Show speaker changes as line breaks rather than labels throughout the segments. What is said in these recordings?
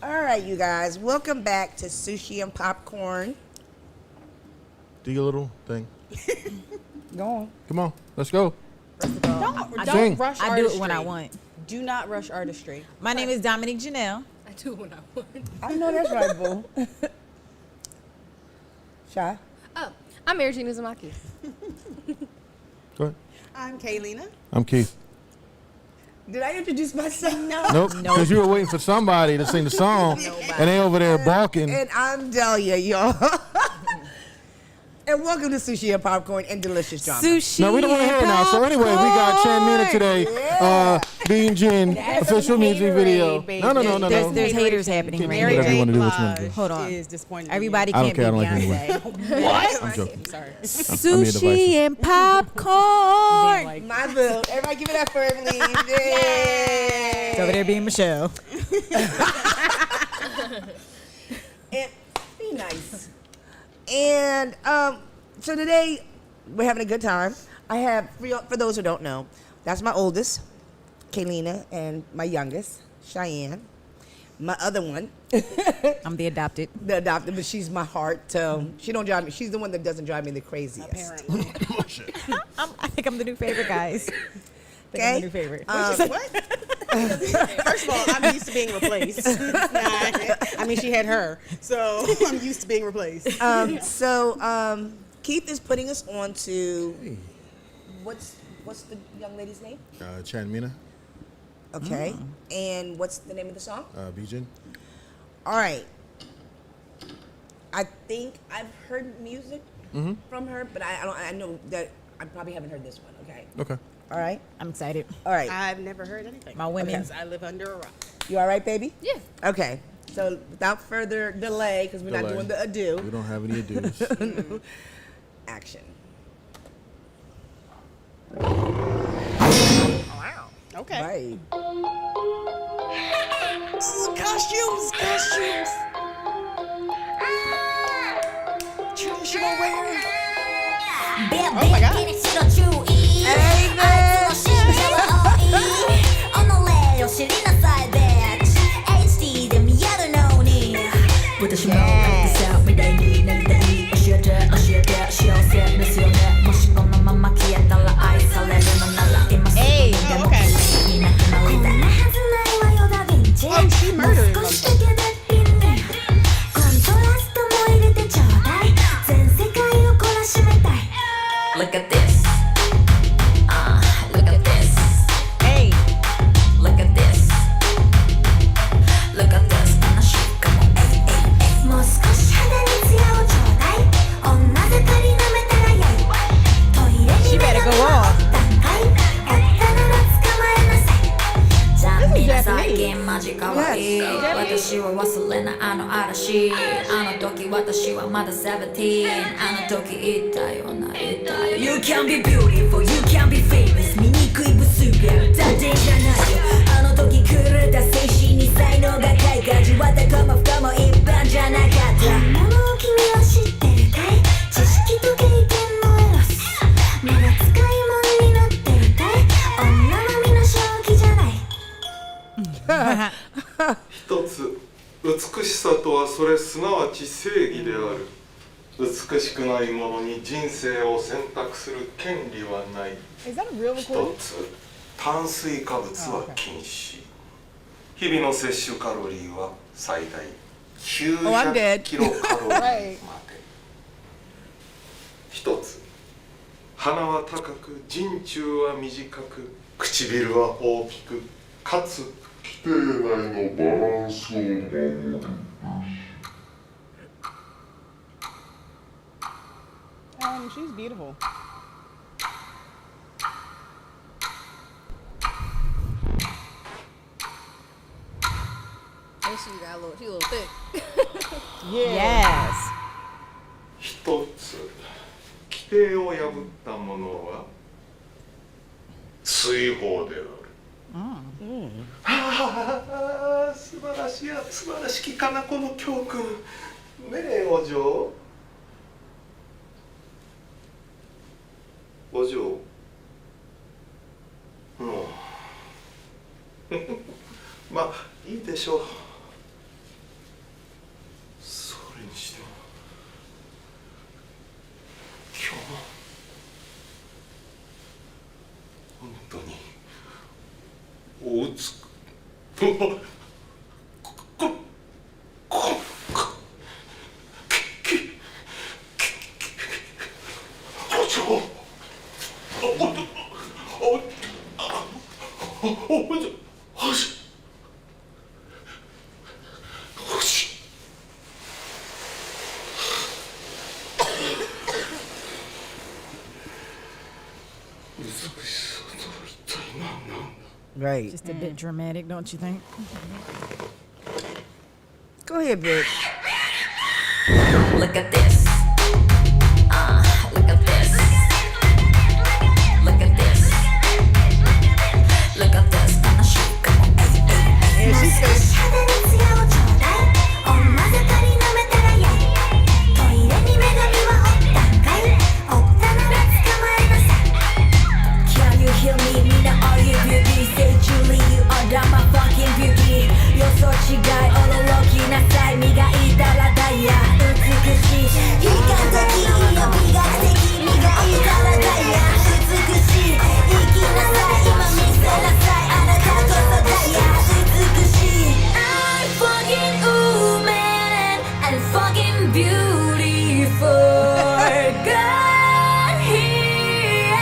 All right, you guys. Welcome back to Sushi and Popcorn.
Do your little thing.
Go on.
Come on, let's go.
First of all,
Sing.
don't rush
I do
artistry.
it when I want.
Do not rush artistry.
My name is Dominique Janelle.
I do when I want.
I know that's right, boo. Shy.
Oh, I'm Mary Jean Uzumaki.
Go ahead.
I'm Kaylina.
I'm Keith.
Did I introduce myself? No.
Nope, because you were waiting for somebody to sing the song, and they over there balking.
And I'm Delia, y'all. And welcome to Sushi and Popcorn and Delicious Drama.
Sushi.
No, we don't want to hear it now. So anyway, we got Chanmina today, Being Jin, official music video.
haterade,
No.
There's haters happening right
Mary
now.
Whatever you
J.
wanna do, what you wanna do.
Blige
Hold on.
is disappointed.
Everybody
I don't
can't be
care, I don't like
Beyonce.
What?
I'm joking.
Sorry.
Sushi and popcorn.
Like,
My boo. Everybody give it up for her, please. Yay.
It's over there being Michelle.
And be nice. And so today we're having a good time. I have, for those who don't know, that's my oldest, Kaylina, and my youngest, Cheyenne. My other one,
I'm the adopted.
the adopted, but she's my heart. She don't drive me. She's the one that doesn't drive me the craziest.
apparently.
I think I'm the new favorite, guys.
Okay.
I'm the new favorite.
What? First of all, I'm used to being replaced. I mean, she had her, so I'm used to being replaced.
So Keith is putting us on to what's the young lady's name?
Chanmina,
Okay. And what's the name of the song?
Bijin.
All right. I think I've heard music from her, but I know that I probably haven't heard this one. Okay.
Okay.
All right.
I'm excited.
All right.
I've never heard anything.
My women.
Because I live under a rock.
You all right, baby?
Yeah.
Okay. So without further delay, because we're not
Delay.
doing the ado,
We don't have any ados.
action.
Okay.
Right.
Costumes. Traditional wear.
Oh
my God.
Hey,
Oh, okay. Oh, she murdering them.
Look at this. Look at this.
hey.
Look at this. Look at this. もう少し肌に艶をちょうだい。女盛り舐めたらよい。トイレ
She
に
better go off.
段階。やったなら捕まえなさい。じゃあみんな最近マジかわいい。私は忘れないあの嵐。あの時私はまだ17。あの時言ったよな言ったよ。You can be beautiful, you can be famous. 醜いブスが断定じゃないよ。あの時狂った精神に才能が開花。味わったかも不可も一般じゃなかった。こんなもん君は知ってるかい。知識と経験のエロス。まだ使い物になってるかい。女は皆正気じゃない。
一つ美しさとはそれすなわち正義である。美しくないものに人生を選択する権利はない。
Is that a real
一
recording?
つ炭水化物は禁止。日々の摂取カロリーは最大
Oh, I'm
900
dead.
キロカロリーま
Right.
で。一つ鼻は高く人中は短く唇は大きくかつ規定内のバランスを守る。
She's beautiful.
And she got a little thick.
Yes.
一つ規定を破ったものは追放である。はあ、素晴らしや素晴らしきかなこの教訓。ねえお嬢。お嬢。まあいいでしょう。
Right.
Just a bit dramatic, don't you think?
Go ahead, bitch.
Look at this. Look at this. Look at this. Look at this. Gonna shoot. Come on.
And she says,
Can you hear me? Mina, are you beauty? Say Julie, you are my fucking beauty. You're so chigai, oloroki nasai. Miga itara daya, utsukushi. Hika toki, iyo biga teki. Miga itara daya, utsukushi. Iki nasai, ima mise nasai. Anata koso daya, utsukushi. I'm fucking woman and fucking beautiful. God here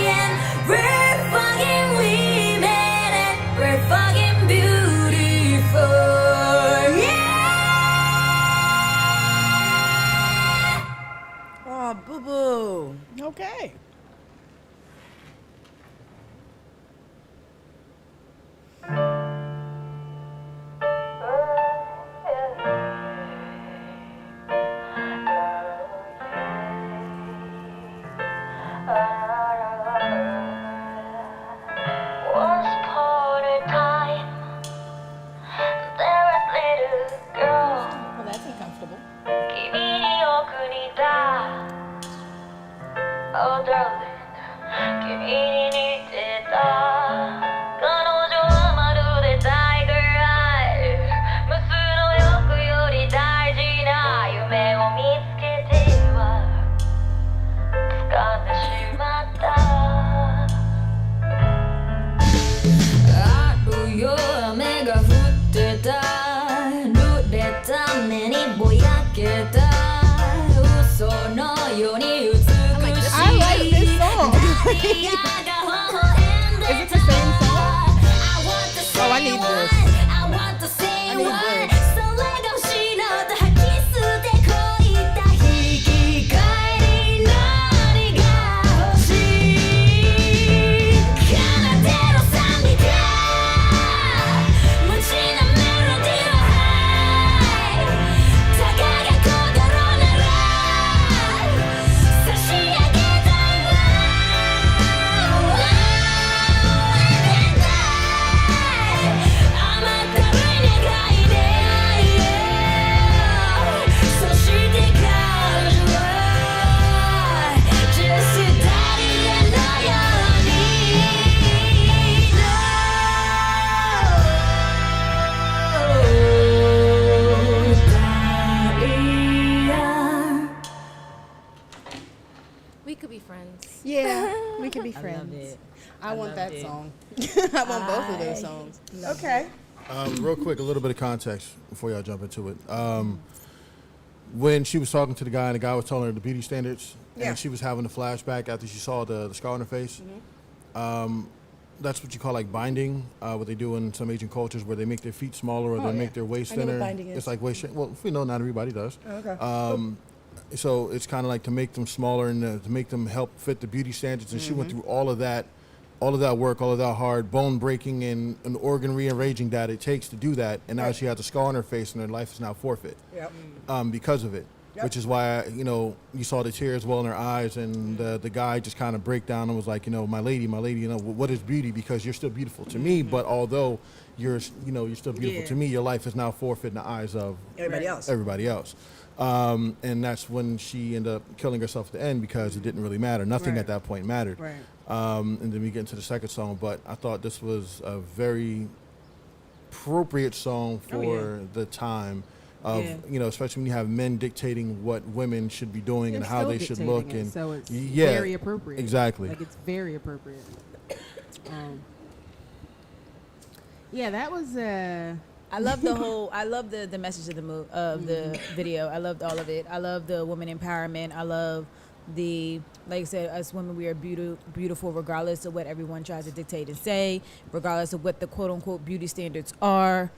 and we're fucking women and we're fucking beautiful. Yeah.
oh, boo-boo.
Okay.
Once upon a time, there was a little girl.
Well, that's uncomfortable.
君に奥にいた Oh darling 君に似てた彼女はまるでタイガーアイムスの欲より大事な夢を見つけては掴んでしまったある夜雨が降ってた濡れた目にぼやけた嘘のように美しい
I like this song. Is it the same song?
Oh,
I need this.
I want the same
I need
one.
this.
それが欲しいのと吐き捨てこいた引き換えに何が欲しい奏でろ賛美歌無知なメロディーのハイたかが心なら差し上げたいわ甘ったるい願いでそして彼女は Just 誰のように
We could be friends.
Yeah, we can be
I
friends.
love it.
I want
love
that
it.
song. I want both of those songs.
Okay.
Real quick, a little bit of context before y'all jump into it. When she was talking to the guy, and the guy was telling her the beauty standards,
Yeah.
and she was having a flashback after she saw the scar on her face. That's what you call like binding, what they do in some Asian cultures where they make their feet smaller or they make their waist
I know what
thinner.
binding is.
It's like waist. Well, we know not everybody does.
Okay.
So it's kind of like to make them smaller and to make them help fit the beauty standards. And she went through all of that work, all of that hard bone breaking and organ rearranging that it takes to do that. And now she has a scar on her face and her life is now forfeit
Yep.
because of it.
Yep.
Which is why, you saw the tears well in her eyes and the guy just kind of break down and was like, my lady, what is beauty? Because you're still beautiful to me, but although you're still beautiful to me, your life is now forfeit in the eyes of
Everybody else.
And that's when she ended up killing herself at the end because it didn't really matter. Nothing at that point mattered.
Right.
And then we get into the second song, but I thought this was a very appropriate song for the time of, especially when you have men dictating what women should be doing and how they should look. And
so it's
yeah,
very appropriate.
Exactly.
Like it's very appropriate.
Yeah, that was.
I love the message of the video. I loved all of it. I love the woman empowerment. I love like I said, us women, we are beautiful regardless of what everyone tries to dictate and say, regardless of what the quote unquote beauty standards are.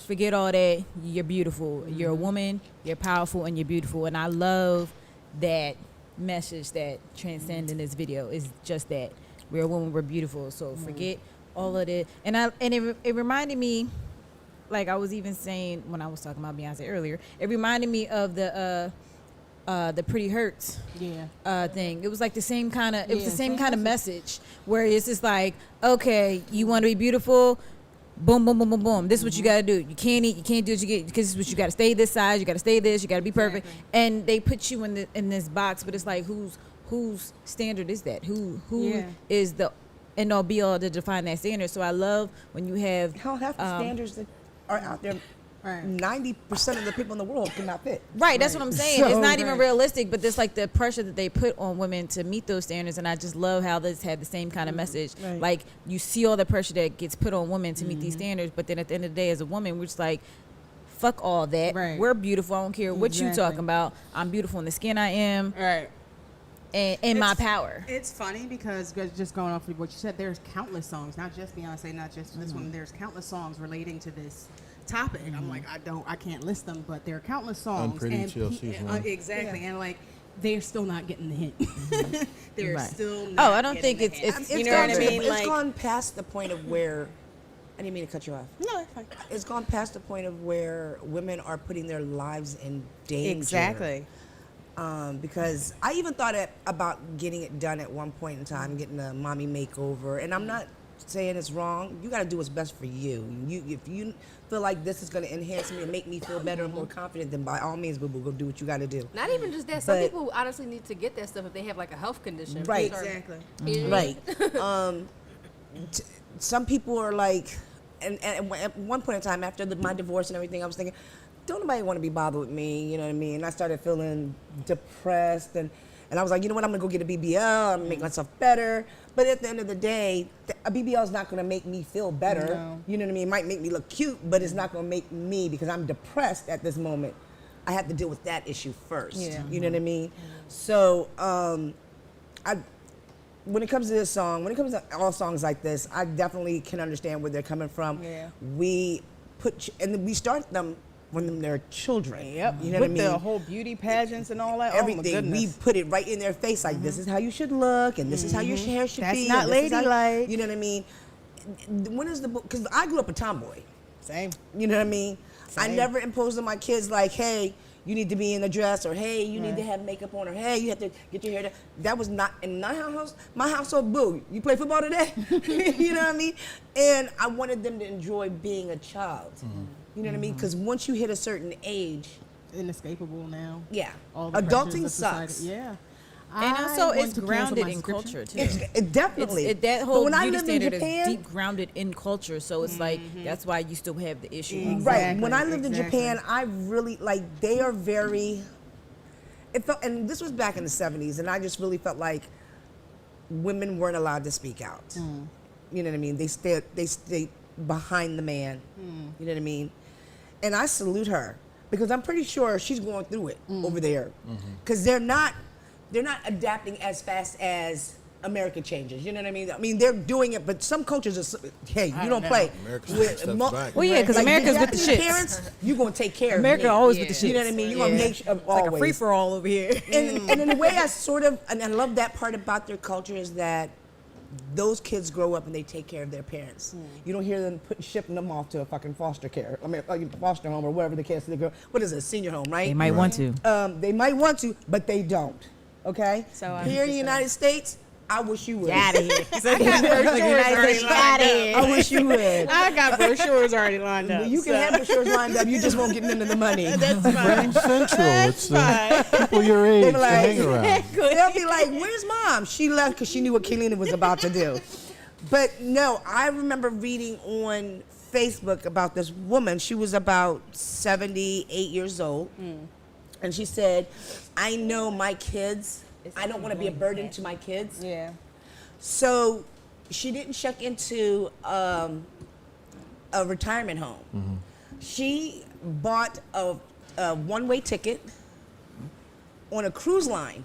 Forget all that. You're beautiful. You're a woman. You're powerful, and you're beautiful. And I love that message that transcends in this video. Is just that we're a woman. We're beautiful. So forget all of it. And it reminded me, like I was even saying when I was talking about Beyonce earlier. It reminded me of the Pretty Hurts thing. It was like the same kind of kind of message where it's just like, okay, you want to be beautiful. Boom, boom, boom, boom, boom. This is what you got to do. You can't eat. You can't do what you get because this is what you got to stay this size. You got to stay this. You got to be perfect.
Exactly.
And they put you in this box, but it's like whose standard is that? Who is the end all be all to define that standard? So I love when you have
How half the standards that are out there, 90% of the people in the world cannot fit.
Right, that's what I'm saying.
So,
it's not even realistic, but there's like the pressure that they put on women to meet those standards, and I just love how this had the same kind of message.
Right.
Like, you see all the pressure that gets put on women to meet these standards, but then at the end of the day, as a woman, we're just like, fuck all that.
Right.
We're beautiful. I don't care what you
Exactly.
talking about. I'm beautiful in the skin I am,
Right.
and in my power.
It's funny because just going off of what you said, there's countless songs, not just Beyonce, not just this one. There's countless songs relating to this topic. I'm like, I can't list them, but there are countless songs.
Unpretty
and
TLC is one.
exactly, and like they're still not getting the hint. They're
Right.
still. Not
I don't think
getting the
it's
hint.
It's
you know what I
gone-
mean?
It's
Like,
gone past the point of where, I didn't mean to cut you off.
no, it's fine.
It's gone past the point of where women are putting their lives in danger.
Exactly.
Because I even thought about getting it done at one point in time, getting a mommy makeover. And I'm not saying it's wrong. You got to do what's best for you. If you feel like this is going to enhance me and make me feel better and more confident, then by all means, boo-boo, go do what you got to do.
Not even just that. Some
But-
people honestly need to get that stuff if they have like a health condition.
Right.
Or-
Exactly.
You know what I mean?
Right. Some people are like, and at one point in time after my divorce and everything, I was thinking, don't nobody want to be bothered with me, you know what I mean? And I started feeling depressed, and I was like, you know what, I'm gonna go get a BBL, I'm gonna make myself better. But at the end of the day, a BBL is not gonna make me feel better.
No.
You know what I mean? It might make me look cute, but it's not gonna make me, because I'm depressed at this moment, I have to deal with that issue first.
Yeah.
You know what I mean? So, when it comes to this song, when it comes to all songs like this, I definitely can understand where they're coming from.
Yeah.
We put, and we start them when they're children.
Yep.
You know
With
what I mean?
the whole beauty pageants and all that.
Everything.
Oh my
We
goodness.
put it right in their face, like this is how you should look, and this is how your hair should
That's
be.
not
and this is how-
ladylike.
You know what I mean? When is the book? Because I grew up a tomboy.
Same.
You know what I mean? I
Same.
never imposed on my kids like, hey, you need to be in a dress, or hey, you need to have makeup on, or hey, you have to get your hair done. That was not in my house. My household, boo. You play football today? You know what I mean? And I wanted them to enjoy being a child. You know what I mean? Because once you hit a certain age,
Inescapable now.
yeah,
All the pressures
adulting
of society.
sucks.
Yeah.
And
I
also,
want
it's
to cancel
grounded
my
in
subscription.
culture too.
It definitely.
That
But
whole
when I
beauty
lived in
standard
Japan,
is deep grounded in culture, so it's like that's why you still have the issue.
right? When I
Exactly,
lived in
exactly.
Japan, I really like they are very. It felt, and this was back in the '70s, and I just really felt like women weren't allowed to speak out. You know what I mean? They stayed behind the man. You know what I mean? And I salute her because I'm pretty sure she's going through it over there, because they're not adapting as fast as America changes. You know what I mean? I mean, they're doing it, but some cultures are. Hey, you don't play.
America's
with
steps
mo-
back.
Well, yeah, because
like,
America's with the
Japanese
shits.
parents, you're gonna take care
America
of me.
always with the shits.
You know what I mean? You're gonna make sure
It's like a
always.
free for all over here.
And in a way, I sort of, and I love that part about their culture is that those kids grow up and they take care of their parents. You don't hear them shipping them off to a fucking foster care. I mean, foster home or whatever the case. What is it? A senior home, right?
They might want to.
They might want to, but they don't. Okay.
So
Here in the United States, I wish you would.
Out of here.
I got brochures already lined up.
I wish you would.
I got brochures already lined up.
Well, you can have brochures lined up. You just won't get into the money.
That's fine.
Brain Central. It's people your age
They
to
be like-
hang around.
They'll be like, "Where's mom?" She left because she knew what Kaylina was about to do. But no, I remember reading on Facebook about this woman. She was about 78 years old, and she said, "I know my kids. I don't want to be a burden to my kids."
Yeah.
So she didn't check into a retirement home. She bought a one-way ticket on a cruise line.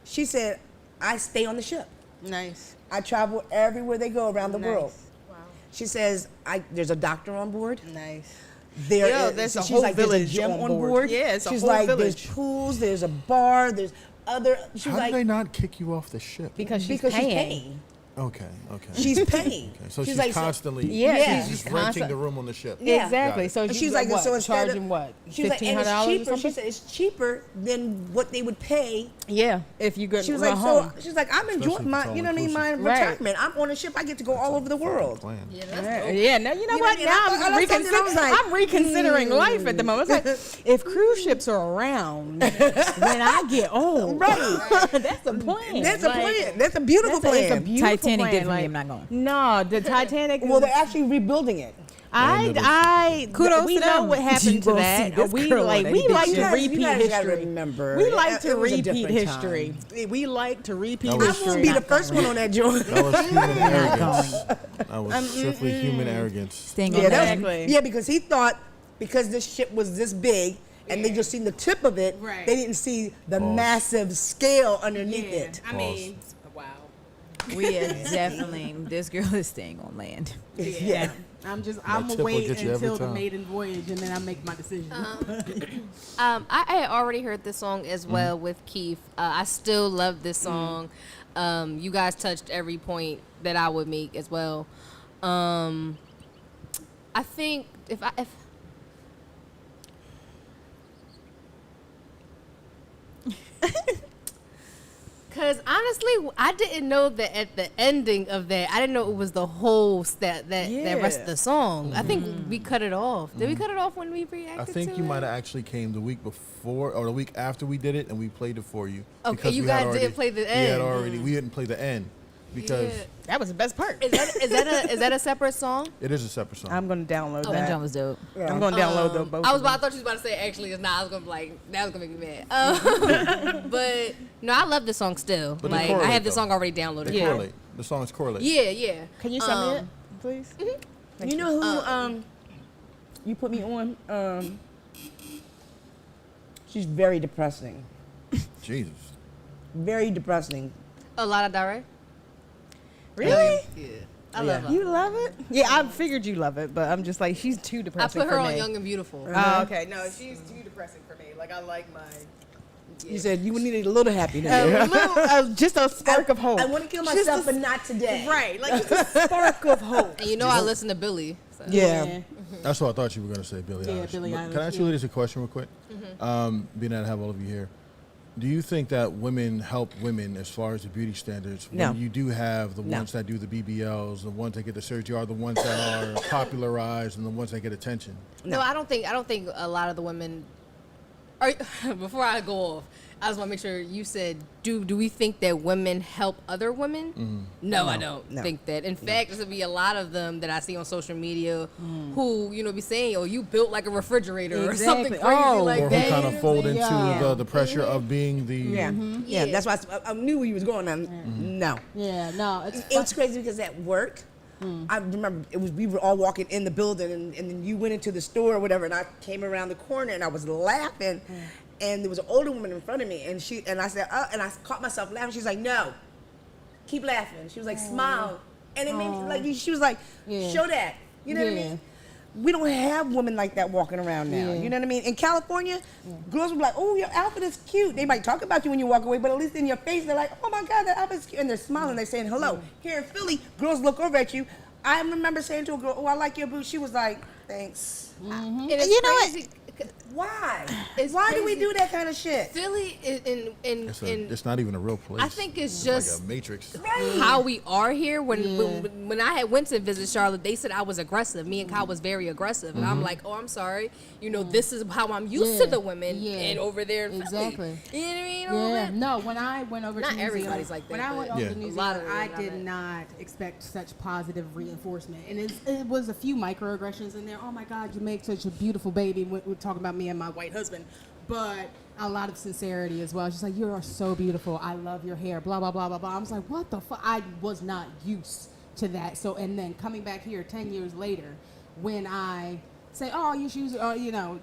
She said, I stay on the ship.
Nice.
I travel everywhere they go around the world.
Wow.
She says, there's a doctor on board.
Nice.
There's a whole village
there's a
on board.
Yeah, it's a
She's
whole
like,
village.
there's pools, there's a bar, there's other. She's
How
like,
did they not kick you off the ship?
Because she's
because
paying.
she's paying.
Okay.
She's paying.
Okay, so she's
like,
constantly
Yeah,
she's
she's
just renting
constant-
the room on the ship.
Yeah.
Exactly.
Got
So
And
she's
she's like,
what,
so instead
charging
of,
what?
She's like, and
$1,500
it's
or
cheaper. She
something?
said it's cheaper than what they would pay.
Yeah, if you go
She was
go
like,
home.
so she's like, I'm
Especially
enjoying
if
my,
it's all
you know what I mean, my
inclusive.
Right.
retirement. I'm on a ship. I get to go all over the world.
Plan.
Yeah, that's
Yeah,
dope.
yeah, no, you know
You know
what?
what I mean?
Now
I
I'm,
looked at it, I was like,
I'm reconsidering life at the moment. It's like, if cruise ships are around when I get old,
Right.
that's a plan.
That's a
Like,
plan. That's a beautiful
It's a
plan.
beautiful
Titanic
plan.
did for me,
Like,
I'm not going.
No, the Titanic.
Well, they're actually rebuilding it.
Kudos
we
to
know
them.
what
You
happened to
will see
that.
this
We
girl
like
on
we
that
like
bitch.
to
You
repeat
guys gotta
history.
remember.
We like to
It was a
repeat
different
history.
time.
We like to repeat
That was-
I
history.
won't be the first one on that joint.
That was human arrogance.
going.
That was strictly human arrogance.
Staying on
Yeah,
that.
Exactly.
yeah, because he thought because this ship was this big and they just seen the tip of it,
Right.
they didn't see the
Pause.
massive scale underneath it.
I mean, wow.
We are definitely, this girl is staying on land.
Yeah.
I'm
tip
gonna
will
wait
get you every
until the
time.
maiden voyage and then I make my decision.
I had already heard this song as well with Keith. I still love this song. You guys touched every point that I would make as well. I think if because honestly, I didn't know that at the ending of that, I didn't know it was the whole that rest of the song. I think we cut it off. Did we cut it off when we reacted?
I think
to
you
it?
might have actually came the week before or the week after we did it, and we played it for you.
Okay,
because
you
we had
guys didn't play the
We had
end.
already. We didn't play the end because
Yeah.
That was the best part.
Is that a separate song?
it is a separate song.
I'm gonna download
That
that.
joint was dope.
I'm gonna download those both.
I
of them.
thought you was about to say actually it's not. I was gonna be like that was gonna make me mad. But no, I love this song still.
But they
Like I have
correlate,
this
though.
song already downloaded.
They correlate. The songs correlate.
Yeah.
Can you send me it, please?
You know who you put me on? She's very depressing.
Jesus.
Very depressing.
A lot of direct.
Really?
Yeah, I love her.
You love it? Yeah, I figured you love it, but I'm just like she's too
I
depressing.
put her
for
on
me.
Young and Beautiful.
Oh, okay. No, she's too depressing for me. Like I like my.
You said you needed a little happiness.
A little, just a spark of hope.
I want to kill
Just
myself,
a-
but not today.
Right, like just a spark of hope.
And you know I listen to Billy. So.
Yeah.
That's what I thought you were going to say, Billie
Yeah,
Eilish.
Billie
But
Eilish,
Can I ask you ladies a question real quick? Being that I have all of you here. Do you think that women help women as far as the beauty standards?
No.
When you do have the
No.
ones that do the BBLs, the ones that get the surgery, are the ones that are popularized and the ones that get attention?
No, I don't think a lot of the women. Before I go off, I just want to make sure you said, do we think that women help other women? No, I don't
No.
think that. In fact, there's gonna be a lot of them that I see on social media who be saying, "Oh, you built like a refrigerator or something
Exactly.
crazy
Oh.
like
Or who
that."
kind of fold into
Yeah.
the pressure of being the...
Yeah. Yeah. That's why I knew where you was going. No.
Yeah, no, it's
It was crazy because at work, I remember we were all walking in the building, and then you went into the store or whatever, and I came around the corner and I was laughing, and there was an older woman in front of me, and I said, and I caught myself laughing. She's like, "No, keep laughing." She was like, "Smile," and it made me like she was like,
Yeah.
"Show that," you know what I
Yeah.
mean? We don't have women like that walking around now.
Yeah.
You know what I mean? In California, girls will be like, "Oh, your outfit is cute." They might talk about you when you walk away, but at least in your face, they're like, "Oh my God, that outfit's cute," and they're smiling. They're saying hello. Here in Philly, girls look over at you. I remember saying to a girl, "Oh, I like your boots." She was like, "Thanks."
And it's
You know what?
crazy.
Why?
It's
Why do we
crazy.
do that kind of shit?
Philly
It's not even a real place.
I think it's
It's
just
like a matrix.
how we are here. When I had went to visit Charlotte, they said I was aggressive. Me and Kyle was very aggressive, and I'm like, "Oh, I'm sorry. This is how I'm used to the women,
Yeah.
and over there in
Exactly.
Philly." You know what I mean?
Yeah, no. When I went over
Not
to New
everybody's
Zealand,
like that,
when I went
but
over
Yeah.
to New
a lot of
Zealand, I
them are
did not expect such positive reinforcement, and it was a few microaggressions in there. Oh my God, you make such a beautiful baby. We're talking about me and my white husband, but a lot of sincerity as well. She's like, "You are so beautiful. I love your hair." Blah blah blah blah blah. I was like, "What the fuck?" I was not used to that. So, and then coming back here 10 years later, when I say, oh, your shoes,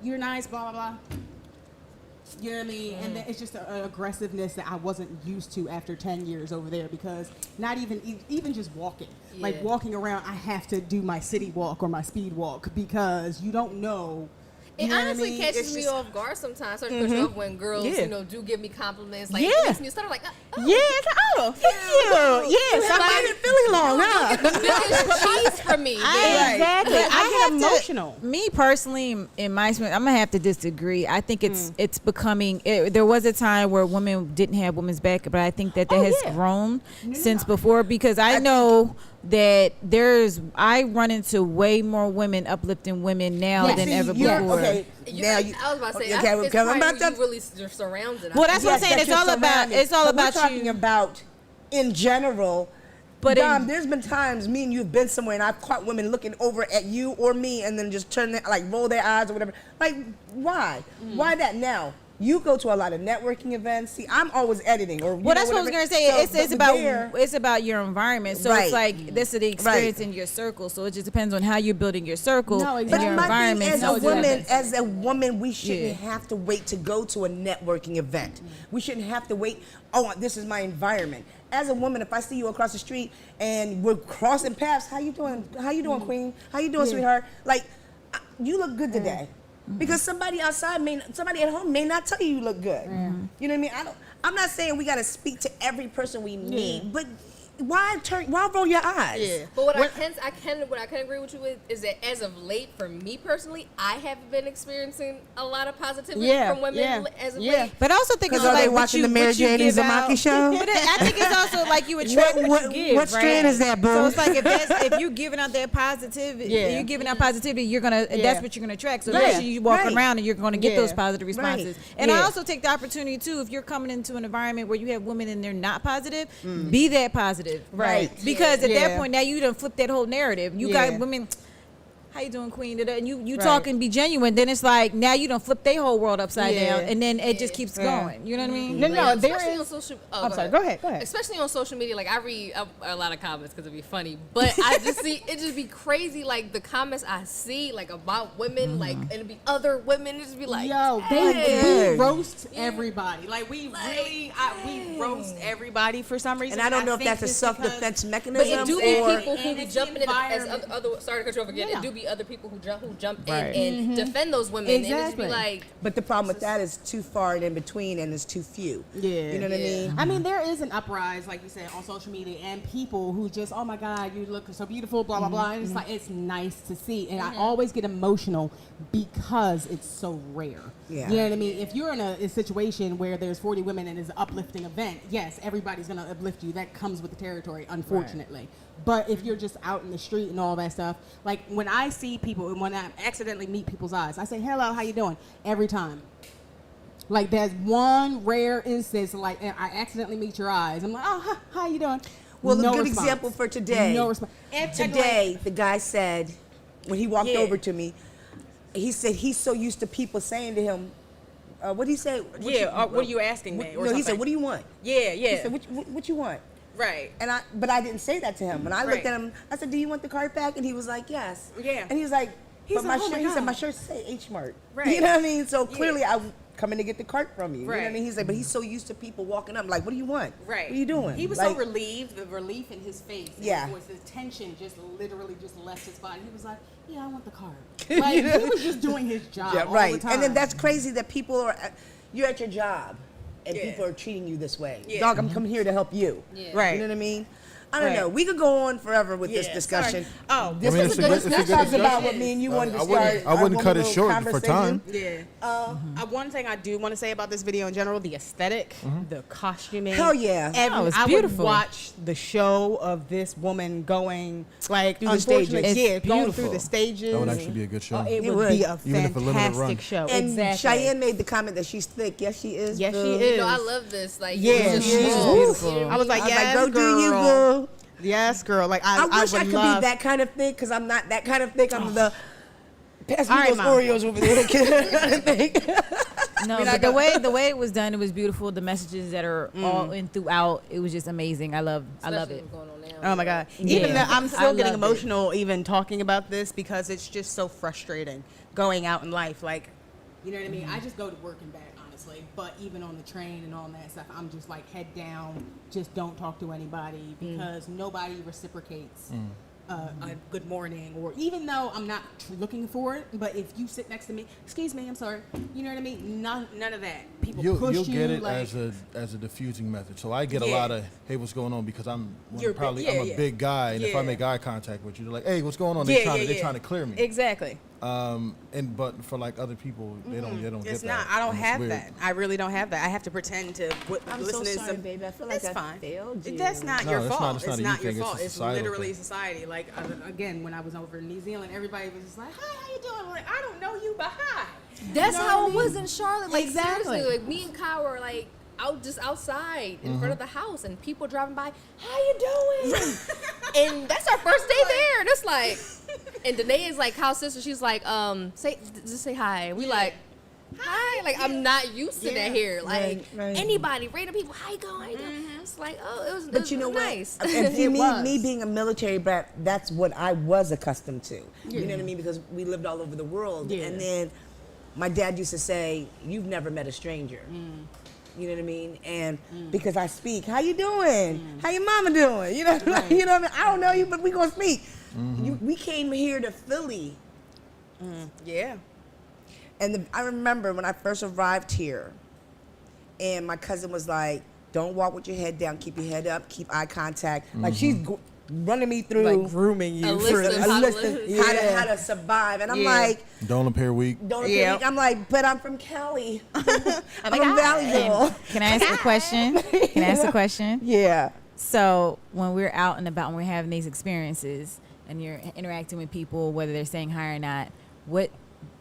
you're nice, blah, blah, blah. You know what I mean? And then it's just an aggressiveness that I wasn't used to after 10 years over there, because not even just walking, like walking around, I have to do my city walk or my speed walk, because you don't know.
It honestly catches me off guard sometimes. When girls, do give me compliments, like it makes me start like,
thank you. Yeah, somebody in Philly long, huh?
Cheese for me.
Exactly. I get emotional.
Me personally, in my experience, I'm gonna have to disagree. I think it's becoming. There was a time where women didn't have women's back, but I think that has grown since before, because I know that I run into way more women uplifting women now than ever before.
I was about to say, it's you really surrounded.
Well, that's what I'm saying. It's all about
we're talking about in general. But Dom, there's been times me and you've been somewhere and I've caught women looking over at you or me and then just roll their eyes or whatever. Like, why? Why that now? You go to a lot of networking events. See, I'm always editing.
That's what I was gonna say. It's about your environment. So it's like this is the experience in your circle. So it just depends on how you're building your circle and your environment.
As a woman, we shouldn't have to wait to go to a networking event. We shouldn't have to wait. Oh, this is my environment. As a woman, if I see you across the street and we're crossing paths, how you doing? How you doing, Queen? How you doing, sweetheart? Like, you look good today. Because somebody outside somebody at home may not tell you look good. You know what I mean? I'm not saying we got to speak to every person we meet, but why roll your eyes? Yeah.
But what I can agree with you with is that as of late, for me personally, I have been experiencing a lot of positivity from women as of late.
But I also think it's
like
watching
the Mary Jane and Zamaki show.
But I think it's also like you attract what you give.
What strand is that, boo?
So it's like if you're giving out that positivity, you're giving out positivity, you're gonna that's what you're gonna attract. So eventually you walk around and you're gonna get those positive responses. And I also take the opportunity too, if you're coming into an environment where you have women and they're not positive, be that positive.
Right.
Because at that point now you done flip that whole narrative. You got women, how you doing, Queen? And you talk and be genuine. Then it's like now you done flip their whole world upside down, and then it just keeps going. You know what I mean?
No, there
especially
is.
On social,
I'm sorry. Go ahead.
Especially on social media, like I read a lot of comments because it'd be funny, but I just see it just be crazy. Like the comments I see, like about women, like and it'd be other women. It just be like,
we roast everybody. Like we roast everybody for some reason.
And I don't know if that's a self-defense mechanism.
But it do be people who be jumping in as other. Sorry to cut you off again. It do be other people who jump in and defend those women. And it just be like.
But the problem with that is too far and in between, and it's too few. Yeah, you know what I mean.
I mean, there is an uprise, like you said, on social media, and people who just, oh my God, you look so beautiful, blah blah blah. And it's like it's nice to see, and I always get emotional because it's so rare. Yeah. You know what I mean? If you're in a situation where there's 40 women and it's an uplifting event, yes, everybody's gonna uplift you. That comes with the territory, unfortunately. Right. But if you're just out in the street and all that stuff, like when I see people and when I accidentally meet people's eyes, I say, hello, how you doing? Every time. Like there's one rare instance, like I accidentally meet your eyes. I'm like, oh, how you doing?
Well, a good example for today. No response. Today, the guy said, when he walked over to me, he said he's so used to people saying to him, what did he say?
What are you asking me?
He said, what do you want?
Yeah.
He said, what you want?
Right.
But I didn't say that to him. When I looked at him, I said, do you want the cart back? And he was like, yes. Yeah. And he was like, he said, my shirt say H Mart. Right. You know what I mean? So clearly I'm coming to get the cart from you. Right. You know what I mean? He's like, but he's so used to people walking up, like, what do you want? Right. What are you doing?
He was so relieved, the relief in his face. Yeah. Was the tension just literally just left his body. He was like, yeah, I want the cart. Like, he was just doing his job all the time.
And then that's crazy that people are, you're at your job and people are treating you this way. Yeah. Dog, I'm coming here to help you. Yeah. Right. You know what I mean? I don't know. We could go on forever with this discussion.
Sorry. Oh, this is a good discussion
about what me and you wanted to start.
I wouldn't cut it short for time.
Yeah. One thing I do want to say about this video in general, the aesthetic, the costuming.
Hell yeah.
It's beautiful.
I would watch the show of this woman going like
through the stages.
Yeah, going through the stages.
That would actually be a good show.
It would be a fantastic show.
And Cheyenne made the comment that she's thick. Yes, she is.
Yes, she is.
You know, I love this. Like,
yeah, she's beautiful.
I was like, yes,
go do you, girl.
Yes, girl. Like
I wish I could be that kind of thick, because I'm not that kind of thick. I'm the pass me those Oreos over there kind of thing.
No,
We're
but
not
the way it was done, it was beautiful. The messages that are all in throughout, it was just amazing. I love
Especially
it.
what's going on now.
Oh my God.
Yeah.
Even though I'm
I
still getting
loved it.
emotional even talking about this because it's just so frustrating going out in life. Like, you know what I mean? I just go to work and back, honestly. But even on the train and all that stuff, I'm just like head down, just don't talk to anybody because nobody reciprocates a good morning, or even though I'm not looking for it, but if you sit next to me, excuse me, I'm sorry, you know what I mean? None of that. People push
You'll get it
like,
as a diffusing method. So I get a
Yeah.
lot of, hey, what's going on? Because I'm
You're
I'm
big,
a big guy, and if I
Yeah.
make eye contact with you, they're like, hey, what's going on?
Yeah,
They're trying to clear me.
Exactly.
But for like other people, they don't get
It's
that.
not. I don't
and it's
have
weird.
that. I really don't have that. I have to pretend to
I'm
listen
so
to
sorry,
some.
baby. I feel like
It's
I
fine.
failed you.
That's not
No,
your
it's
fault.
not- it's not a you
your
thing, it's a
fault. It's
societal
literally
thing.
society. Like again, when I was over in New Zealand, everybody was just like, "Hi, how you doing?" I'm like, I don't know you, but hi.
That's
You know
how
what
it
I
was
mean?
in Charlotte. Like
Exactly.
seriously, like me and Kyle were like outside in front of the house, and people driving by. How you doing? And that's our first day there. And it's like, and Danae is like Kyle's sister. She's like, just say hi. And we like, hi. Like I'm not used to that here. Like
right.
anybody, random people. How you going? How you doing? It's like, oh, it was.
But you know
nice.
what? And
It
me,
was.
me being a military brat, that's what I was accustomed to. You know what I mean? Because we lived all over the world.
Yeah.
And then my dad used to say, "You've never met a stranger." You know what I mean? And because I speak, how you doing? How your mama doing? You know, you know what I mean? I don't know you, but we gonna speak. We came here to Philly,
Yeah.
and I remember when I first arrived here, and my cousin was like, "Don't walk with your head down. Keep your head up. Keep eye contact." Like she's running me through
Like grooming you.
A
for
list of
a
how to
list
live.
of how to survive, and I'm
Yeah.
like,
Don't appear weak.
"Don't."
Yeah.
I'm like, but I'm from Cali. I'm
like,
from
"Hi."
Valleyville.
Can I ask a question? Can I ask a question?
Yeah.
So when we're out and about and we're having these experiences and you're interacting with people, whether they're saying hi or not, what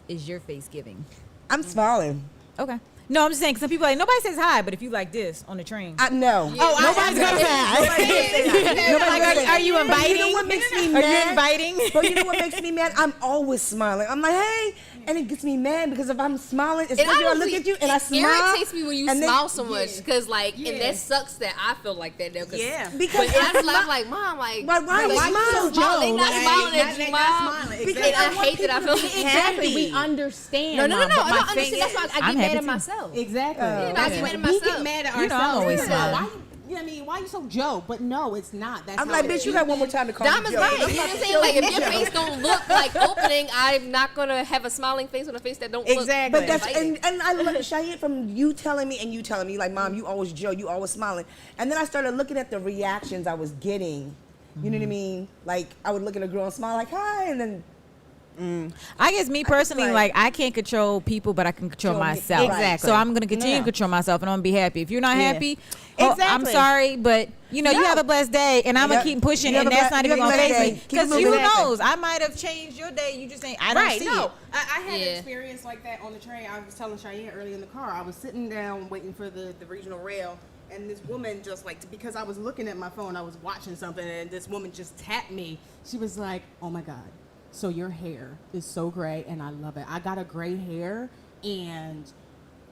is your face giving?
I'm smiling.
Okay. No, I'm just saying, 'cause some people are like, nobody says hi, but if you like this on the train.
I know.
Oh,
Nobody's gonna say.
Are you inviting?
You know what makes me
Are
mad?
you inviting?
But you know what makes me mad? I'm always smiling. I'm like, hey, and it gets me mad because if I'm smiling, it's
And
like I look
honestly,
at you and I
it
smile.
irritates me when you
and then-
smile so much because, like, and that sucks that I feel like that though.
Yeah.
Because
But I laugh like, Mom, like,
Why you
like,
smile?
smile? They not smiling at you, Mom.
smiling.
Because
And
I
I
want
hate that I
people
feel
to be
like
Exactly. We
happy.
understand.
No,
Mom,
I
but my
don't
thing
understand. That's why I
I'm
get mad
happy
at
too.
myself.
Exactly.
I
That's
get
what
mad at
we get
myself.
mad at
You know, I'm
ourselves.
always
Why
smiling.
you know what I mean? Why you so Joe? But no, it's not. That's
I'm
how
like,
it
bitch,
is.
you got one more time to call
Dom
me
is
Joe.
right. You know what I'm saying? Like, if your face don't look like opening, I'm not gonna have a smiling face on a face that don't look.
Exactly.
But that's
inviting.
and I look Cheyenne from you telling me and you telling me like, Mom, you always Joe, you always smiling. And then I started looking at the reactions I was getting. You know what I mean? Like I would look at a girl and smile like hi, and then
I guess me personally,
like-
like I can't control people, but I can control
Control me.
myself.
Exactly.
So I'm gonna continue
Yeah.
to control myself, and I'm gonna be happy. If you're not
Yeah.
happy, I'm
Exactly.
sorry, but you know you
No.
have a blessed day, and I'm gonna
Yep.
keep pushing,
You have
and
a
that's
ble-
not
you
even
have a
gonna
blessed
phase
day.
me.
Keep
Because
it
who
moving.
knows? I might have changed your day. You just ain't. I don't
Right,
see
no.
it.
I had
Yeah.
an experience like that on the train. I was telling Cheyenne early in the car. I was sitting down waiting for the regional rail, and this woman just like, because I was looking at my phone, I was watching something, and this woman just tapped me. She was like, "Oh my God, so your hair is so gray, and I love it. I got a gray hair, and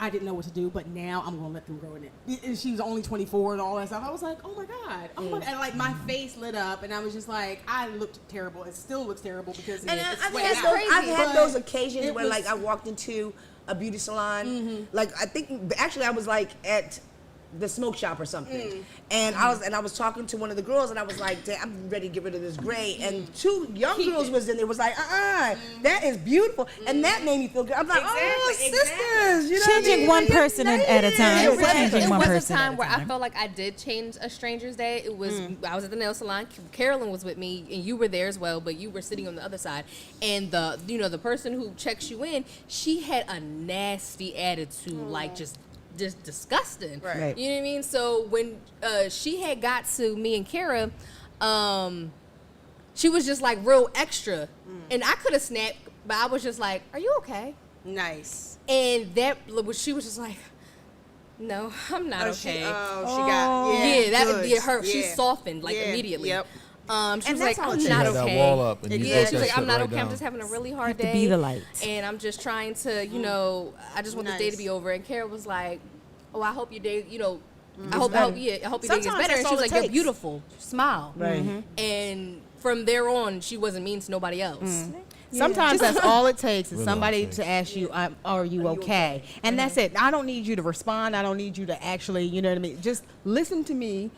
I didn't know what to do, but now I'm gonna let them grow in it." And she was only 24 and all that stuff. I was like, "Oh my God, oh my!" And like my face lit up, and I was just like, I looked terrible. It still looks terrible because
And
it's
I've
sweating
had,
out.
those, I've had
But
those occasions
it
where,
was-
like, I walked into a beauty salon. Like, I think actually I was like at the smoke shop or something, and I was talking to one of the girls, and I was like, "Damn, I'm ready to get rid of this gray." And two young girls was in there, was like, that is beautiful, and that made me feel good. I'm like, "Oh,
Exactly,
sisters, you know, what I
Changing
mean?
one
You're
person at a
nice."
time.
It was,
Changing
it
one
was
person
a
at
time
a
where I
time.
felt like I did change a stranger's day. It was I was at the nail salon. Carolyn was with me, and you were there as well, but you were sitting on the other side. And the person who checks you in, she had a nasty attitude, like just disgusting.
Right.
You know what I mean? So when she had got to me and Kara, she was just like real extra, and I could have snapped, but I was just like, "Are you okay?"
Nice.
And she was just like, "No, I'm not okay."
She got
She
good.
softened like
Yeah.
immediately.
Yep.
She was
that's
like,
all
I'm
it
She
not
had that
okay.
wall up, and you
Yeah,
broke
she was
that
like, I'm
shit
not
right
okay. I'm
down.
just having a really hard
to
day.
be the light.
And I'm just trying to, you know, I just want this day to be over. And Kara was like, oh, I hope your day, you know, I hope your day gets
Sometimes
better. And
that's
she
all
was
it
like, you're
takes.
beautiful. Smile.
Right.
And from there on, she wasn't mean to nobody else.
Sometimes that's all it takes is
Really
somebody
all it
to ask you, are you okay? And that's it. I don't need you to respond. I don't need you to actually, you know what I mean? Just listen to me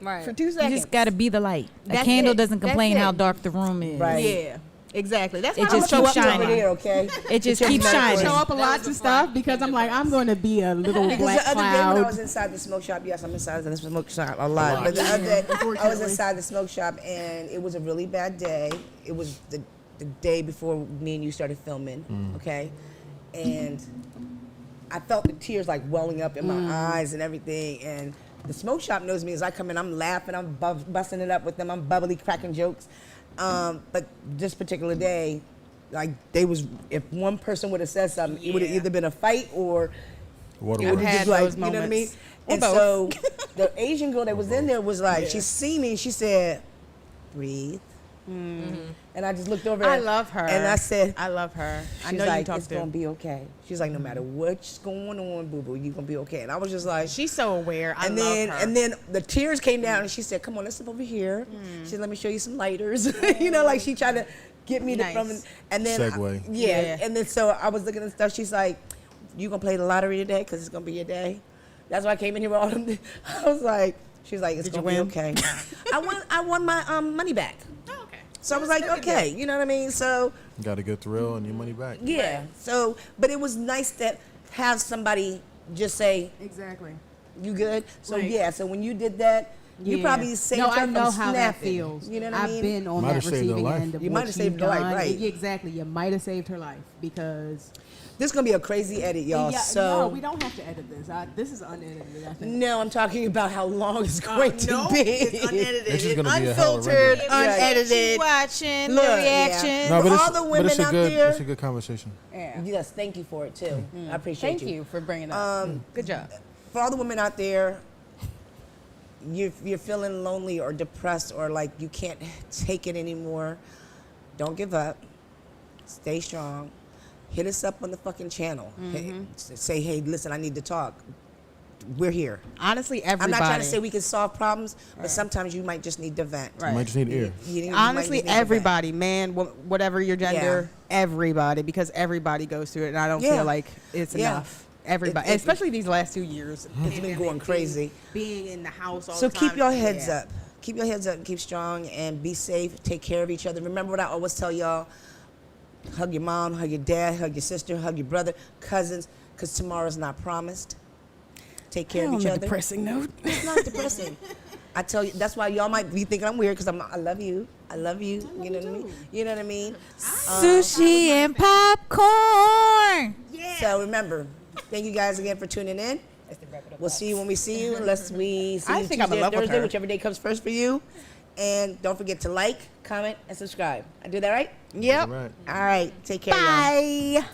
Right.
for 2
You
seconds.
just gotta be the light. A
That's
candle
it.
doesn't
That's
complain
it.
how dark the room is.
Right.
Yeah, exactly. That's
It
why
just
I'm
keeps
show up
shining.
Over there, okay?
It just keeps
I
shining.
show up a lot to stuff because I'm like, I'm going to be a little
Because
black
the other day when I
cloud.
was inside the smoke shop, yes, I'm inside the smoke shop a lot. But the other day, I was
Unfortunately.
inside the smoke shop, and it was a really bad day. It was the day before me and you started filming, okay? And I felt the tears like welling up in my eyes and everything. And the smoke shop knows me. As I come in, I'm laughing, I'm busting it up with them, I'm bubbly, cracking jokes. But this particular day, like if one person would have said something, it would have either been a fight or
Water
it
I've
would
works.
have
had
just like,
those
you know what I mean?
moments. Or
And
both.
so the Asian girl that was in there was like, she see me, she said, breathe. And I just looked over.
I love her.
And I said,
I love her. I
she's
know
like,
you talk
it's
to.
gonna be okay. She's like, no matter what's going on, boo boo, you gonna be okay. And I was just like,
She's so aware. I
and
love
then
her.
and then the tears came down, and she said, "Come on, let's step over here." She said, "Let me show you some lighters." You know, like she tried to get me to from.
Nice.
And then
Segue.
yeah. And then so I was looking at stuff. She's like, "You gonna play the lottery today? Because it's gonna be your day." That's why I came in here with all them. I was like, she's like, "It's
Did you
gonna be
win?
okay." I won my money back.
Oh, okay.
So I was like, okay, you know what I mean? So
You got a good thrill and your money back.
yeah. So, but it was nice to have somebody just say,
Exactly.
"You good?" So
Like-
yeah. So when you did that, you probably saved
no,
her
I know
from
how that
snapping.
feels.
You know what I mean?
I've been on
Might
that
have saved her
receiving
life.
end of
You
what
might have saved
you've
her life,
done.
right.
Yeah, exactly. You might have saved her life because.
This is gonna be a crazy edit, y'all.
yeah,
so
no, we don't have to edit this. This is unedited. I think.
no, I'm talking about how long it's going to
no,
be.
it's unedited.
This is
It's
gonna be a hell of a
unfiltered,
record.
Right.
unedited.
Watching
Look,
the
yeah.
reaction.
No, but
For
it's,
all the
but
women
it's a
out
good,
there-
it's a good conversation.
Yeah.
Yes, thank you for it too. I appreciate
Thank you for bringing it up. Good job.
For all the women out there, you're feeling lonely or depressed or like you can't take it anymore. Don't give up. Stay strong. Hit us up on the fucking channel. Say, hey, listen, I need to talk. We're here.
Honestly,
I'm
everybody.
not trying to say we can solve problems, but sometimes you might just need to vent.
Right.
You might just need ear.
You might
Honestly,
just need to vent.
everybody, man, whatever your gender, everybody, because everybody goes through it, and I don't
Yeah.
feel like it's
Yeah.
enough. Everybody,
It-
especially these last 2 years.
It's been going crazy.
Being in the house all
So
the time.
keep your heads
Yeah.
up. Keep your heads up and keep strong and be safe. Take care of each other. Remember what I always tell y'all. Hug your mom, hug your dad, hug your sister, hug your brother, cousins, because tomorrow's not promised. Take care of each other.
depressing note.
It's not depressing. I tell you, that's why y'all might be thinking I'm weird because I love you. I love you. You know what I mean? You know what I mean?
Sushi and popcorn.
So remember, thank you guys again for tuning in. We'll see you when we see you, unless we see
I
you
think I'm
Tuesday
in
or
love with
Thursday,
her.
whichever day comes first for you. And don't forget to like, comment, and subscribe. I do that right?
Yep.
All right.
All right. Take care, y'all.
Bye.